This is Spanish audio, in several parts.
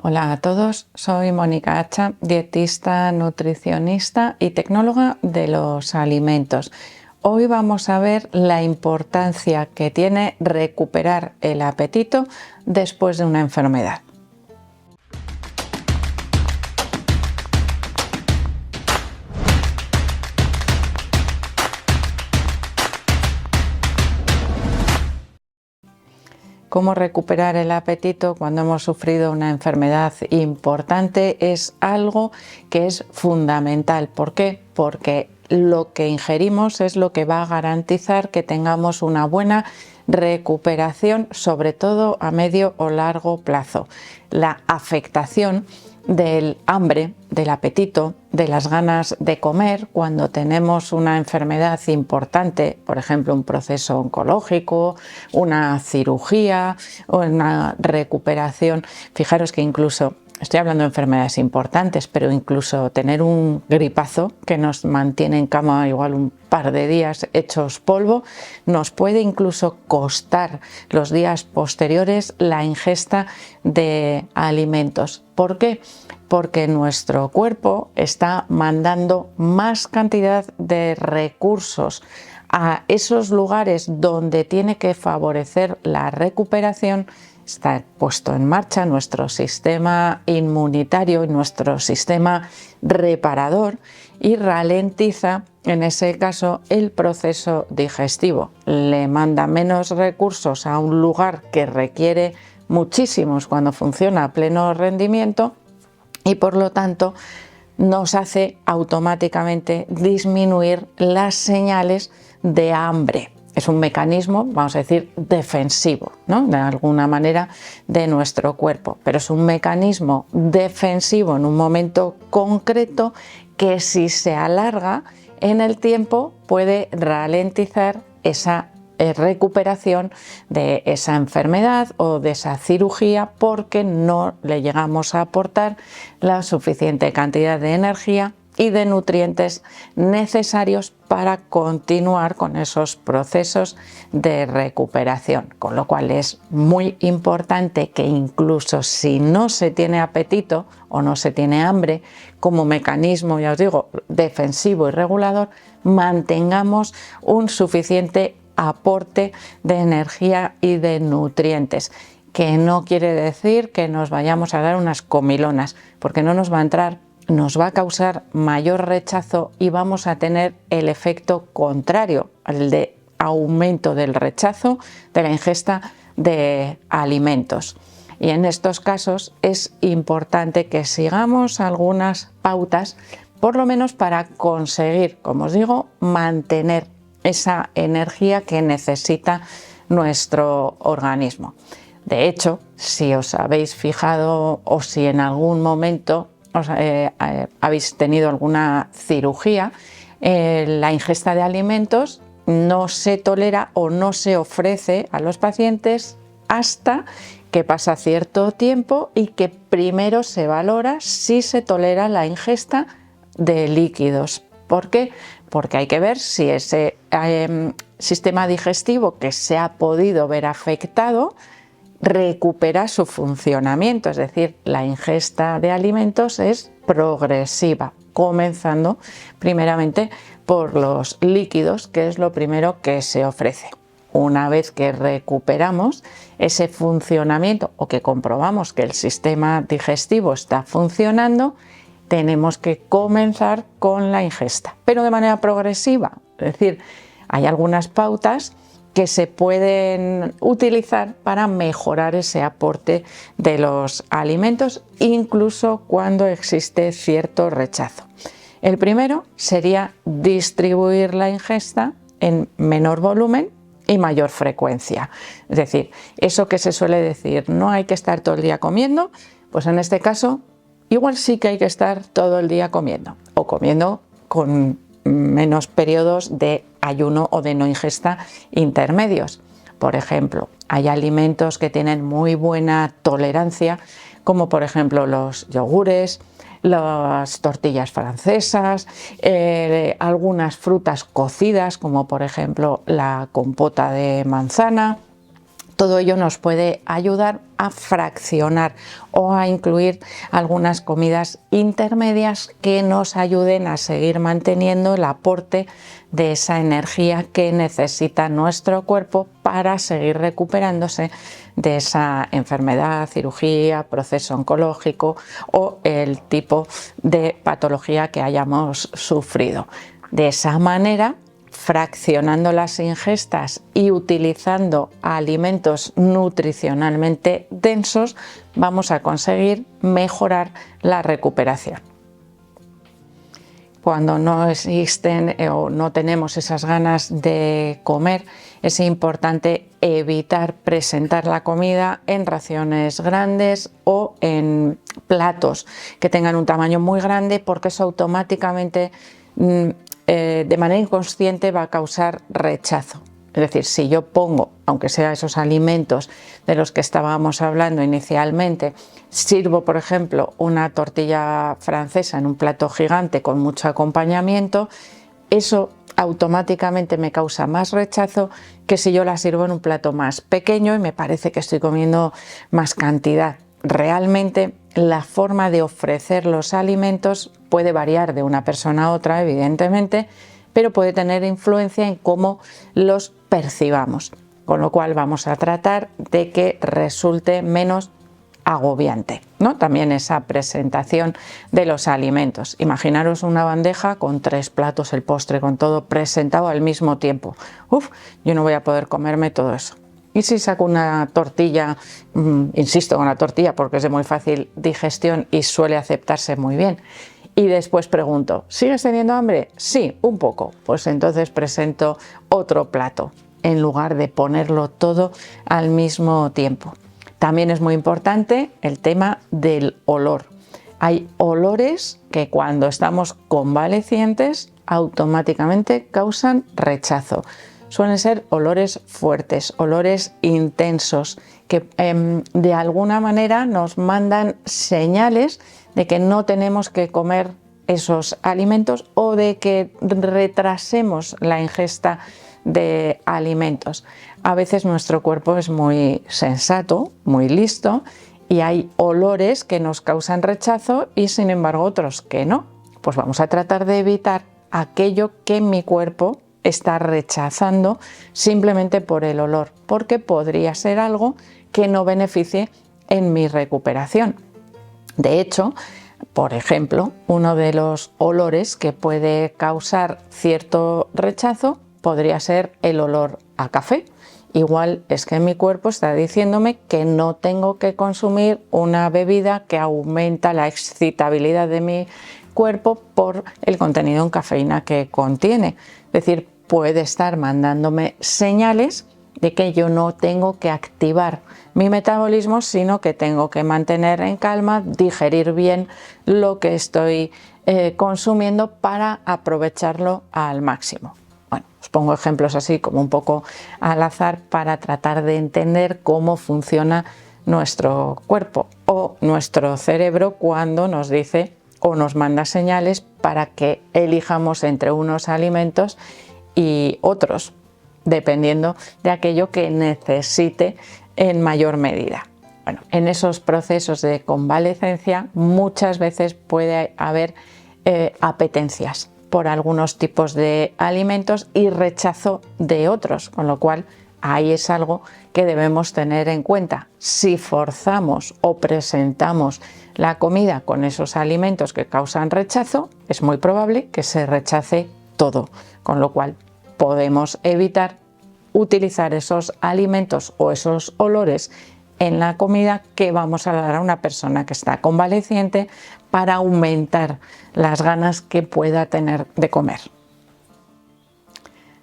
Hola a todos, soy Mónica Hacha, dietista, nutricionista y tecnóloga de los alimentos. Hoy vamos a ver la importancia que tiene recuperar el apetito después de una enfermedad. Cómo recuperar el apetito cuando hemos sufrido una enfermedad importante es algo que es fundamental. ¿Por qué? Porque lo que ingerimos es lo que va a garantizar que tengamos una buena recuperación, sobre todo a medio o largo plazo. La afectación del hambre, del apetito, de las ganas de comer cuando tenemos una enfermedad importante, por ejemplo un proceso oncológico, una cirugía o una recuperación. Fijaros que incluso, estoy hablando de enfermedades importantes, pero incluso tener un gripazo que nos mantiene en cama igual un par de días hechos polvo, nos puede incluso costar los días posteriores la ingesta de alimentos. ¿Por qué? Porque nuestro cuerpo está mandando más cantidad de recursos a esos lugares donde tiene que favorecer la recuperación. Está puesto en marcha nuestro sistema inmunitario y nuestro sistema reparador y ralentiza en ese caso el proceso digestivo. Le manda menos recursos a un lugar que requiere muchísimos cuando funciona a pleno rendimiento y por lo tanto nos hace automáticamente disminuir las señales de hambre. Es un mecanismo, vamos a decir, defensivo, ¿no? De alguna manera de nuestro cuerpo, pero es un mecanismo defensivo en un momento concreto que si se alarga en el tiempo puede ralentizar esa recuperación de esa enfermedad o de esa cirugía porque no le llegamos a aportar la suficiente cantidad de energía y de nutrientes necesarios para continuar con esos procesos de recuperación, con lo cual es muy importante que incluso si no se tiene apetito o no se tiene hambre, como mecanismo, ya os digo, defensivo y regulador, mantengamos un suficiente aporte de energía y de nutrientes, que no quiere decir que nos vayamos a dar unas comilonas, porque no nos va a entrar, nos va a causar mayor rechazo y vamos a tener el efecto contrario, el de aumento del rechazo de la ingesta de alimentos. Y en estos casos es importante que sigamos algunas pautas, por lo menos para conseguir, como os digo, mantener esa energía que necesita nuestro organismo. De hecho, si os habéis fijado o si en algún momento habéis tenido alguna cirugía, la ingesta de alimentos no se tolera o no se ofrece a los pacientes hasta que pasa cierto tiempo y que primero se valora si se tolera la ingesta de líquidos. ¿Por qué? Porque hay que ver si ese sistema digestivo que se ha podido ver afectado recupera su funcionamiento, es decir, la ingesta de alimentos es progresiva, comenzando primeramente por los líquidos, que es lo primero que se ofrece. Una vez que recuperamos ese funcionamiento o que comprobamos que el sistema digestivo está funcionando, tenemos que comenzar con la ingesta, pero de manera progresiva. Es decir, hay algunas pautas que se pueden utilizar para mejorar ese aporte de los alimentos, incluso cuando existe cierto rechazo. El primero sería distribuir la ingesta en menor volumen y mayor frecuencia. Es decir, eso que se suele decir, no hay que estar todo el día comiendo, pues en este caso igual sí que hay que estar todo el día comiendo o comiendo con menos periodos de ayuno o de no ingesta intermedios. Por ejemplo, hay alimentos que tienen muy buena tolerancia, como por ejemplo los yogures, las tortillas francesas, algunas frutas cocidas, como por ejemplo la compota de manzana, Todo ello nos puede ayudar a fraccionar o a incluir algunas comidas intermedias que nos ayuden a seguir manteniendo el aporte de esa energía que necesita nuestro cuerpo para seguir recuperándose de esa enfermedad, cirugía, proceso oncológico o el tipo de patología que hayamos sufrido. De esa manera, fraccionando las ingestas y utilizando alimentos nutricionalmente densos, vamos a conseguir mejorar la recuperación. Cuando no existen o no tenemos esas ganas de comer, es importante evitar presentar la comida en raciones grandes o en platos que tengan un tamaño muy grande, porque eso automáticamente de manera inconsciente va a causar rechazo. Es decir, si yo pongo, aunque sea esos alimentos de los que estábamos hablando inicialmente, sirvo por ejemplo una tortilla francesa en un plato gigante con mucho acompañamiento, eso automáticamente me causa más rechazo que si yo la sirvo en un plato más pequeño y me parece que estoy comiendo más cantidad. Realmente la forma de ofrecer los alimentos puede variar de una persona a otra, evidentemente, pero puede tener influencia en cómo los percibamos, con lo cual vamos a tratar de que resulte menos agobiante, ¿no? También esa presentación de los alimentos. Imaginaros una bandeja con 3 platos, el postre, con todo presentado al mismo tiempo. Yo no voy a poder comerme todo eso. Y si saco una tortilla, insisto con la tortilla porque es de muy fácil digestión y suele aceptarse muy bien, y después pregunto, ¿sigues teniendo hambre? Sí, un poco. Pues entonces presento otro plato en lugar de ponerlo todo al mismo tiempo. También es muy importante el tema del olor. Hay olores que cuando estamos convalecientes automáticamente causan rechazo. Suelen ser olores fuertes, olores intensos, que de alguna manera nos mandan señales de que no tenemos que comer esos alimentos o de que retrasemos la ingesta de alimentos. A veces nuestro cuerpo es muy sensato, muy listo, y hay olores que nos causan rechazo y sin embargo otros que no. Pues vamos a tratar de evitar aquello que mi cuerpo está rechazando simplemente por el olor, porque podría ser algo que no beneficie en mi recuperación. De hecho, por ejemplo, uno de los olores que puede causar cierto rechazo podría ser el olor a café. Igual es que mi cuerpo está diciéndome que no tengo que consumir una bebida que aumenta la excitabilidad de mi cuerpo por el contenido en cafeína que contiene. Es decir, puede estar mandándome señales de que yo no tengo que activar mi metabolismo, sino que tengo que mantener en calma, digerir bien lo que estoy consumiendo para aprovecharlo al máximo. Bueno, os pongo ejemplos así como un poco al azar para tratar de entender cómo funciona nuestro cuerpo o nuestro cerebro cuando nos dice o nos manda señales para que elijamos entre unos alimentos y otros, dependiendo de aquello que necesite en mayor medida. Bueno, en esos procesos de convalecencia muchas veces puede haber apetencias por algunos tipos de alimentos y rechazo de otros, con lo cual ahí es algo que debemos tener en cuenta. Si forzamos o presentamos la comida con esos alimentos que causan rechazo, es muy probable que se rechace todo, con lo cual podemos evitar utilizar esos alimentos o esos olores en la comida que vamos a dar a una persona que está convaleciente para aumentar las ganas que pueda tener de comer.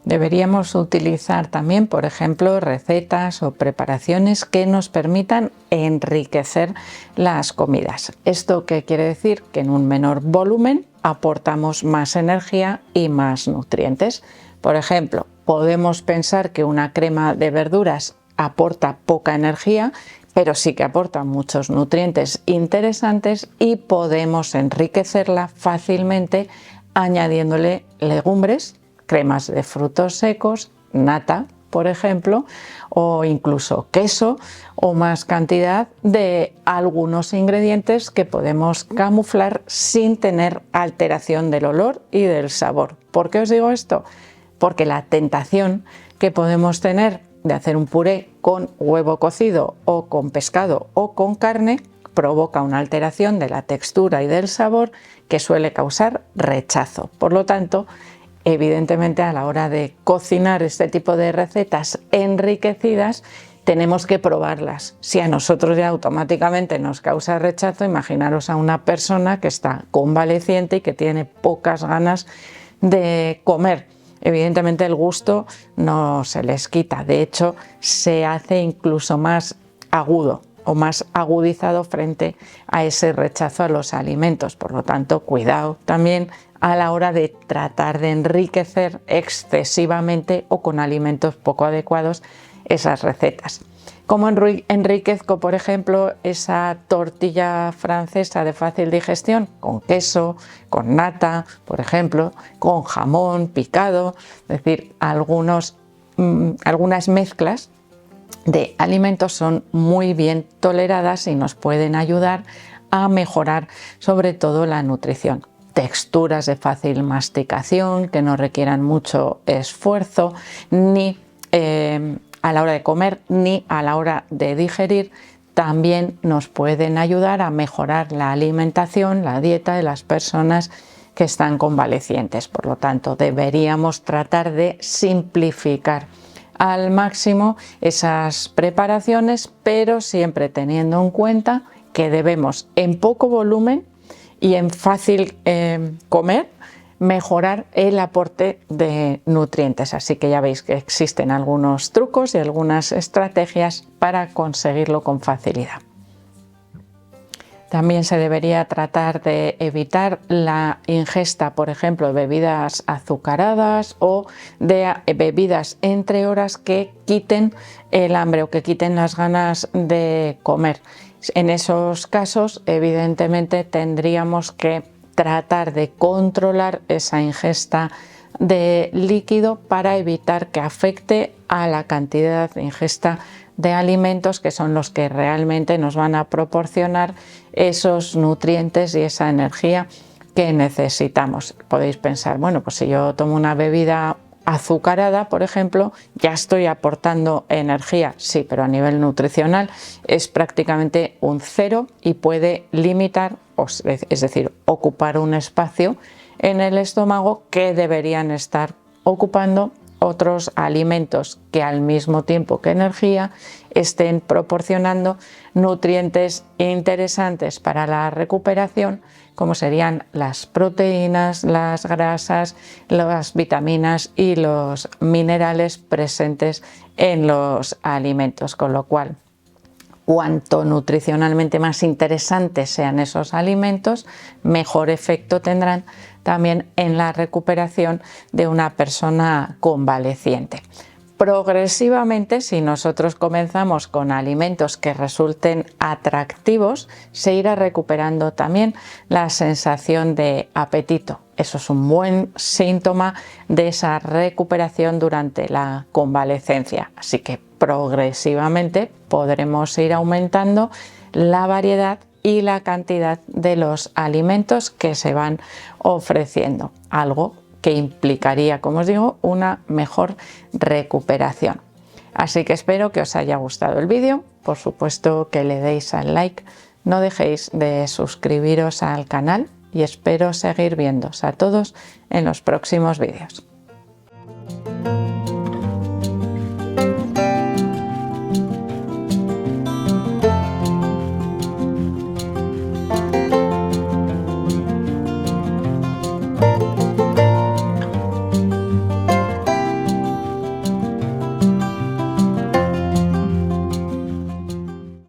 Deberíamos utilizar también, por ejemplo, recetas o preparaciones que nos permitan enriquecer las comidas. ¿Esto qué quiere decir? Que en un menor volumen aportamos más energía y más nutrientes. Por ejemplo, podemos pensar que una crema de verduras aporta poca energía, pero sí que aporta muchos nutrientes interesantes y podemos enriquecerla fácilmente añadiéndole legumbres, cremas de frutos secos, nata, por ejemplo, o incluso queso, o más cantidad de algunos ingredientes que podemos camuflar sin tener alteración del olor y del sabor. ¿Por qué os digo esto? Porque la tentación que podemos tener de hacer un puré con huevo cocido o con pescado o con carne provoca una alteración de la textura y del sabor que suele causar rechazo. Por lo tanto, evidentemente a la hora de cocinar este tipo de recetas enriquecidas tenemos que probarlas. Si a nosotros ya automáticamente nos causa rechazo, imaginaros a una persona que está convaleciente y que tiene pocas ganas de comer. Evidentemente el gusto no se les quita, de hecho se hace incluso más agudo o más agudizado frente a ese rechazo a los alimentos. Por lo tanto, cuidado también a la hora de tratar de enriquecer excesivamente o con alimentos poco adecuados esas recetas. ¿Cómo enriquezco, por ejemplo, esa tortilla francesa de fácil digestión? Con queso, con nata, por ejemplo, con jamón picado, es decir, algunas mezclas de alimentos son muy bien toleradas y nos pueden ayudar a mejorar sobre todo la nutrición. Texturas de fácil masticación que no requieran mucho esfuerzo ni a la hora de comer ni a la hora de digerir, también nos pueden ayudar a mejorar la alimentación, la dieta de las personas que están convalecientes. Por lo tanto, deberíamos tratar de simplificar al máximo esas preparaciones, pero siempre teniendo en cuenta que debemos en poco volumen y en fácil comer mejorar el aporte de nutrientes. Así que ya veis que existen algunos trucos y algunas estrategias para conseguirlo con facilidad. También se debería tratar de evitar la ingesta, por ejemplo, de bebidas azucaradas o de bebidas entre horas que quiten el hambre o que quiten las ganas de comer. En esos casos, evidentemente, tendríamos que tratar de controlar esa ingesta de líquido para evitar que afecte a la cantidad de ingesta de alimentos que son los que realmente nos van a proporcionar esos nutrientes y esa energía que necesitamos. Podéis pensar, bueno, pues si yo tomo una bebida azucarada, por ejemplo, ya estoy aportando energía. Sí, pero a nivel nutricional es prácticamente un cero y puede limitar, es decir, ocupar un espacio en el estómago que deberían estar ocupando otros alimentos que al mismo tiempo que energía estén proporcionando nutrientes interesantes para la recuperación, como serían las proteínas, las grasas, las vitaminas y los minerales presentes en los alimentos, con lo cual cuanto nutricionalmente más interesantes sean esos alimentos, mejor efecto tendrán también en la recuperación de una persona convaleciente. Progresivamente, si nosotros comenzamos con alimentos que resulten atractivos, se irá recuperando también la sensación de apetito. Eso es un buen síntoma de esa recuperación durante la convalecencia. Así que progresivamente podremos ir aumentando la variedad y la cantidad de los alimentos que se van ofreciendo, algo que implicaría, como os digo, una mejor recuperación. Así que espero que os haya gustado el vídeo, por supuesto que le deis al like, no dejéis de suscribiros al canal y espero seguir viéndoos a todos en los próximos vídeos.